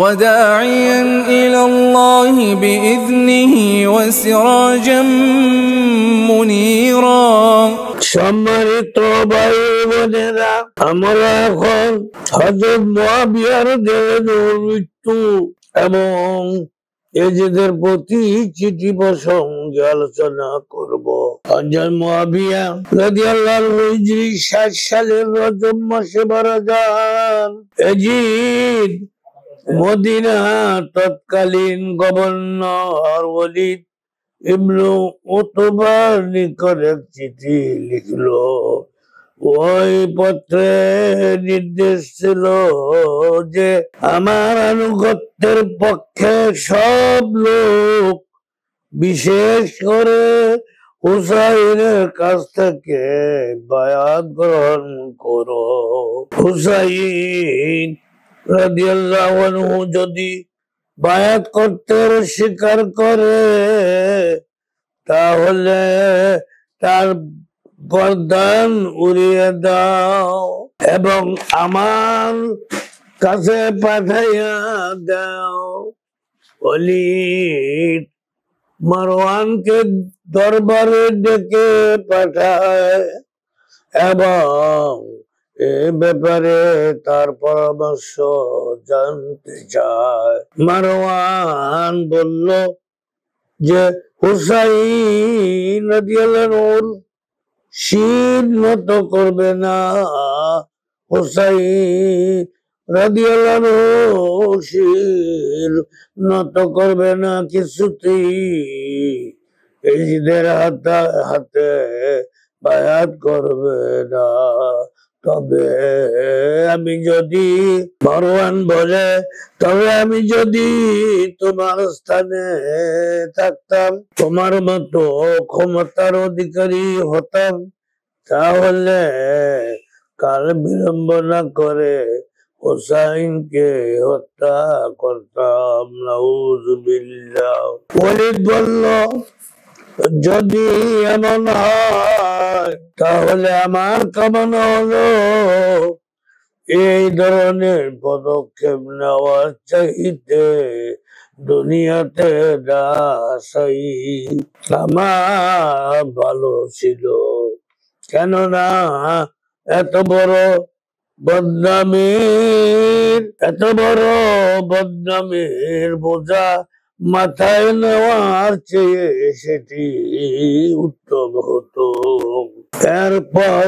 وداعيا إلى الله بإذنه وسراجا منيرا। সম্মানিত ভাই বোনেরা, আমরা এখন হযরত মুআবিয়া রাদিয়াল্লাহু মৃত্যু এবং এজেদের প্রতি চিঠি প্রসঙ্গে আলোচনা করব। হযরত মুআবিয়া রাদিয়াল্লাহু হিজরি 60 সালের রজব মাসে মারা যান। এজিদ মদিনা তৎকালীন গভর্নর ওলীদ ইবনে উতবার নিকট এক চিঠি লিখলো। ওই পত্রে নির্দেশ ছিল যে আমার আনুগত্যের পক্ষে সব লোক, বিশেষ করে হুসাইনের কাছ থেকে বায়াত গ্রহণ করো। হুসাইন রাদিয়াল্লাহু আনহু যদি বায়াত করতে অস্বীকার করে তাহলে তার গর্দান উড়িয়ে দাও এবং আমার কাছে পাঠাইয়া দাও। ওলীদ মারওয়ানকে দরবারে ডেকে পাঠায় এবং এ ব্যাপারে তার পরামর্শ জানতে চায়। মারওয়ান বলল যে হুসাইন রাদিয়াল্লাহু আনহু শির নত করবে না। হুসাইন রাদিয়াল্লাহু আনহু শির নত করবে না কিছুতেই। এজিদের হাতে বায়াত করবে না। তবে আমি যদি, মারওয়ান বলে, তবে আমি যদি তোমার স্থানে থাকতাম, তোমার মতো ক্ষমতার অধিকারী হতাম, তাহলে কাল বিলম্ব না করে হুসাইনকে হত্যা করতাম। নাউযুবিল্লাহ। ওলীদ বলল, যদি এমন হয় তাহলে আমার কামনা হলো এই ধরনের পদক্ষেপ নেওয়ার চাইতে দুনিয়াতে দাসাই আমার ভালো ছিল। কেননা এত বড় বদনামের বোঝা মাথায় নেওয়ার চেয়ে সেটি উত্তম হতো। এরপর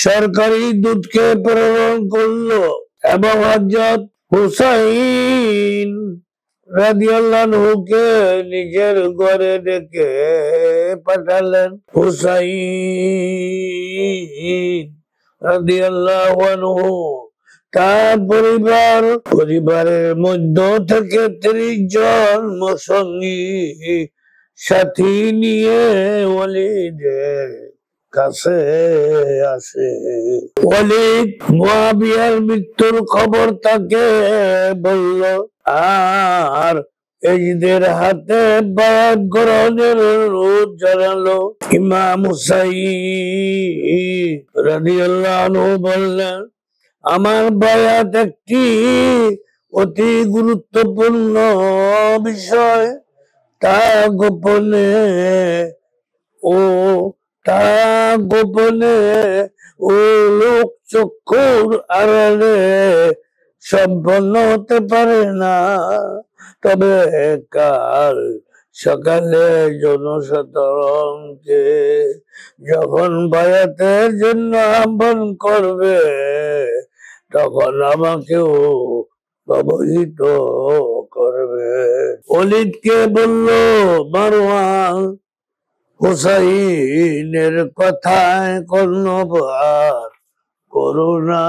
সরকারি দূতকে প্রেরণ করলো এবং হযরত হুসাইন রাদিয়াল্লাহু আনহুকে নিজের ঘরে ডেকে পাঠালেন। হুসাইন রাদিয়াল্লাহু আনহু তার পরিবারের মধ্য থেকে 30 জন সঙ্গী সাথী নিয়ে ওলীদের কাছে আসে। ওলীদ মুআবিয়ার মৃত্যুর খবর তাকে বলল আর এজিদের হাতে বায়াত গ্রহণের অনুরোধ জানালো। ইমাম হুসাইন রাদিয়াল্লাহু আনহু বললেন, আমার বায়াত একটি অতি গুরুত্বপূর্ণ বিষয়। তা গোপনে ও লোক চক্ষুর আড়ালে সম্পন্ন হতে পারে না। তবে কাল সকালে জনসাধারণকে যখন বায়াতের জন্য আহ্বান করবে তখন আমাকেও অবহিত করবে। ওলীদকে বলল, মারওয়ান হুসাইনের কথায় কর্ণপাত করো না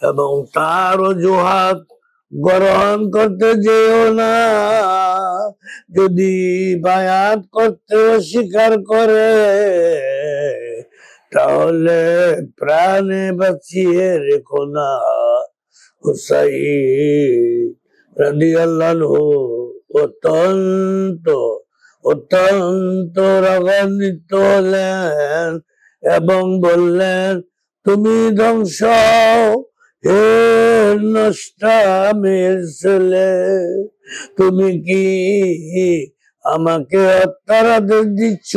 এবং তার অজুহাত গ্রহণ করতে যেও না। যদি বায়াত করতে অস্বীকার করে তাহলে প্রাণে বাঁচিয়ে রেখো না। হুসাইন রাদিয়াল্লাহু আনহু অত্যন্ত রাগান্বিত হলেন এবং বললেন, তুমি ধ্বংস হে নষ্টামের ছেলে, তুমি কি আমাকে হত্যার আদেশ দিচ্ছ?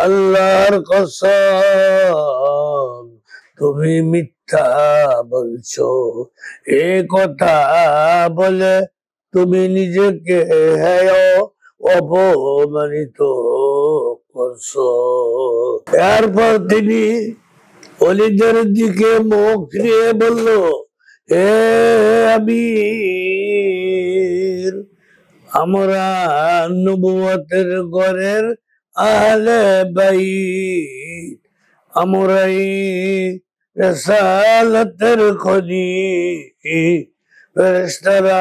আল্লাহর কসম, তুমি মিথ্যা বলছো। এ কথা বলে তুমি নিজেকে হেয় অপমানিত করছো। এরপর তিনি ওলিদের দিকে মুখ ফিরিয়ে বলল, হে আমির, আমরা নবুয়তের ঘরের আহলে বাইত, আমরাই রিসালাতের খনি। ফেরেশতারা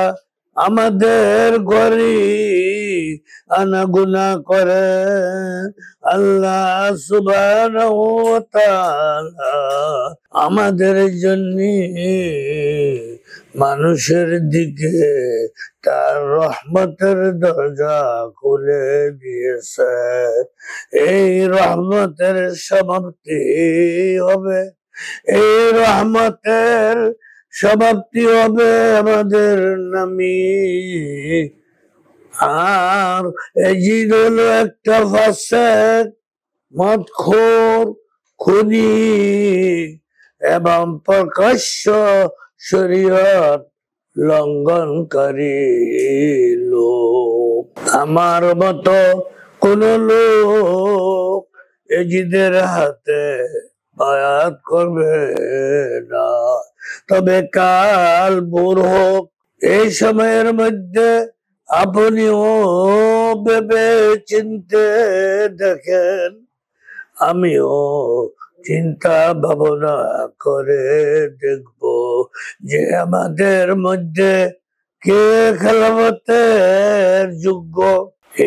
আমাদের ঘরে আনাগোনা করে। আল্লাহ সুবহানাহু ওয়া তাআলা আমাদের জন্য মানুষের দিকে তার রহমতের দরজা খুলে দিয়েছে। এই রহমতের সমাপ্তি হবে, এই রহমতের সমাপ্তি হবে আমাদের নামে। আর এজিদ হলো একটা ফাসেক, মদখোর, খুনি এবং প্রকাশ্য শরীয়ত লঙ্ঘনকারী লোক। আমার মতো কোন লোক এজিদের হাতে বায়াত করবে না। তবে কাল ভোর হোক, এই সময়ের মধ্যে আপনিও ভেবে চিনতে দেখেন, আমিও চিন্তা ভাবনা করে দেখব যে আমাদের মধ্যে কে খেলাফতের যোগ্য।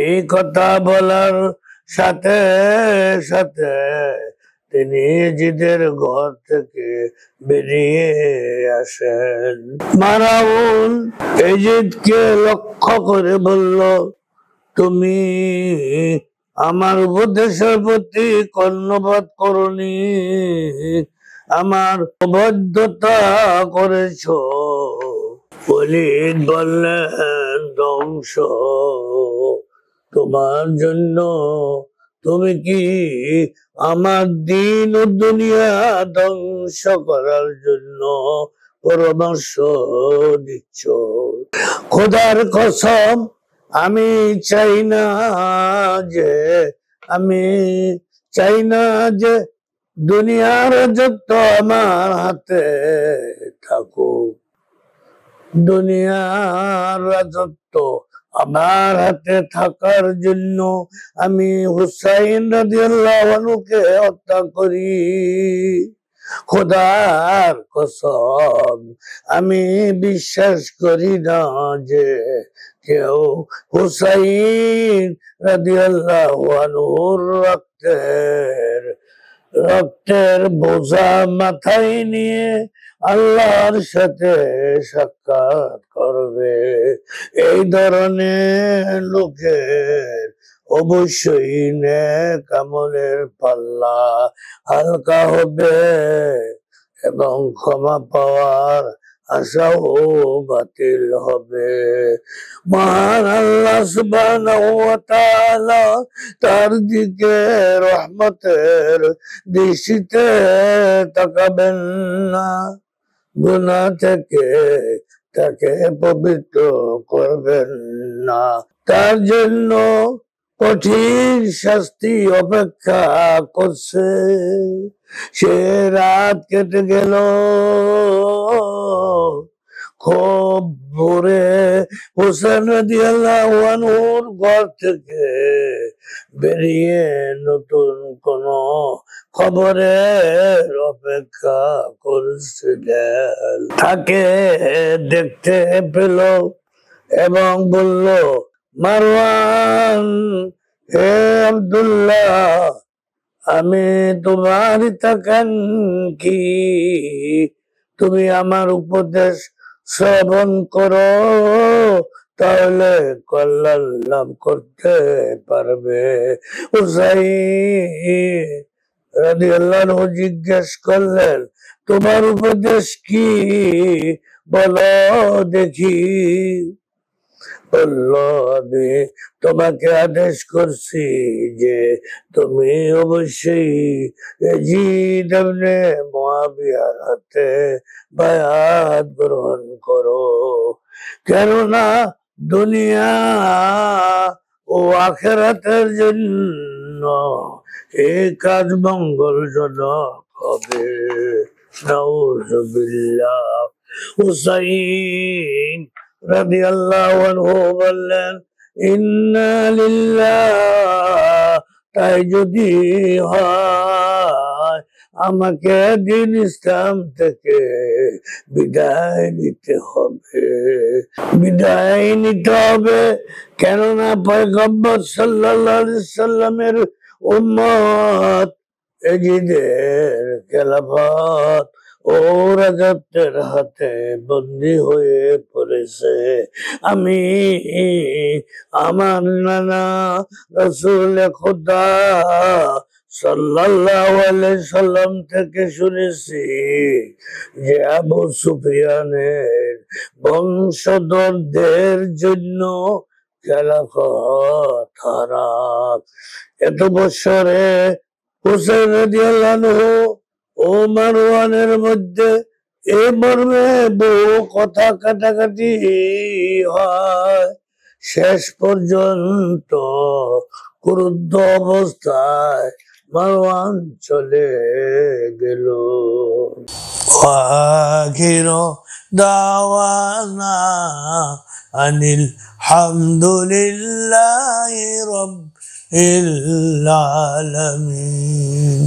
এই কথা বলার সাথে সাথে তিনি এজিদের ঘর থেকে বেরিয়ে আসেন। মারাউন এজিদকে লক্ষ্য করে বলল, তুমি আমার উপদেশের প্রতি কর্ণপাত করনি, আমার অবাধ্যতা করেছ। ওলীদ বললেন, ধ্বংস তোমার জন্য। তুমি কি আমার দিন ও দুনিয়া ধ্বংস করার জন্য পরামর্শ দিচ্ছ? খোদার কসম, আমি চাই না যে দুনিয়ার যত আমার হাতে থাকুক। দুনিয়ার রাজত্ব আমার হাতে থাকার জন্য আমি হুসাইন রাদিয়াল্লাহু আনহুকে হত্যা করি। খোদার কসম, আমি বিশ্বাস করি না যে কেউ হুসাইন রাদিয়াল্লাহু আনহুর রক্তের বোঝা মাথায় নিয়ে আল্লাহর সাথে সাক্ষাৎ করবে। এই ধরনের লোকের অবশ্যই নেক আমলের পাল্লা হালকা হবে এবং ক্ষমা পাওয়ার আশাও বাতিল হবে। মহান আল্লাহ সুবহানাহু ওয়া তাআলা তার দিকে রহমতের দৃষ্টিতে তাকাবেন না, গুনাহ থেকে তাকে পবিত্র করবেন না। তার জন্য কঠিন শাস্তি অপেক্ষা করছে। সে রাত কেটে গেল। খুব ভোরে হোসেন রাদিয়াল্লাহু আনহুর ঘর থেকে বেরিয়ে নতুন কোন খবরের অপেক্ষা করছিলেন। তাকে দেখতে পেল এবং বলল, মারওয়ান, হে আব্দুল্লাহ, আমি তোমার থাকেন কি? তুমি আমার উপদেশ শ্রবণ করো, তাহলে কল্যাণ লাভ করতে পারবে। হুসাইন রাদিয়াল্লাহু আনহু জিজ্ঞেস করলেন, তোমার উপদেশ কি বলো দেখি। বলল, আমি তোমাকে আদেশ করছি যে তুমি অবশ্যই ইয়াজিদ ইবনে মুয়াবিয়ার হাতে বায়াত গ্রহণ করো, কেননা দুনিয়া ও আখিরাতের জন্য এই কাজ মঙ্গলজনক হবে। নাউযুবিল্লাহ। হুসাইন রাদিয়াল্লাহু আনহু বললেন, ইন্না লিল্লাহ, তাই যদি হয় আমাকে দ্বীন ইসলাম থেকে বিদায় নিতে হবে, বিদায় নিতে হবে, কেননা পয়গম্বর সাল্লাল্লাহু আলাইহি সাল্লামের উম্মত ইয়াজিদের খেলাফত ও রাজত্বের হাতে বন্দী হয়ে পড়েছে। আমি আমার নানা রাসূল খোদা সাল্লাল্লাহু আলাইহি সাল্লাম থেকে শুনেছি যে আবু সুফিয়ানের বংশধরদের জন্য খেলাফত হারাম। এত বছরে হুসাইন রাদিয়াল্লাহু আনহু ও মারওয়ানের মধ্যে এ মর্মে বহু কথা কাটাকাটি হয়। শেষ পর্যন্ত ক্রুদ্ধ অবস্থায় মারওয়ান চলে গেল। আখিরু দাওয়ানা আনিল হামদুলিল্লাহি রাব্বিল আলামিন।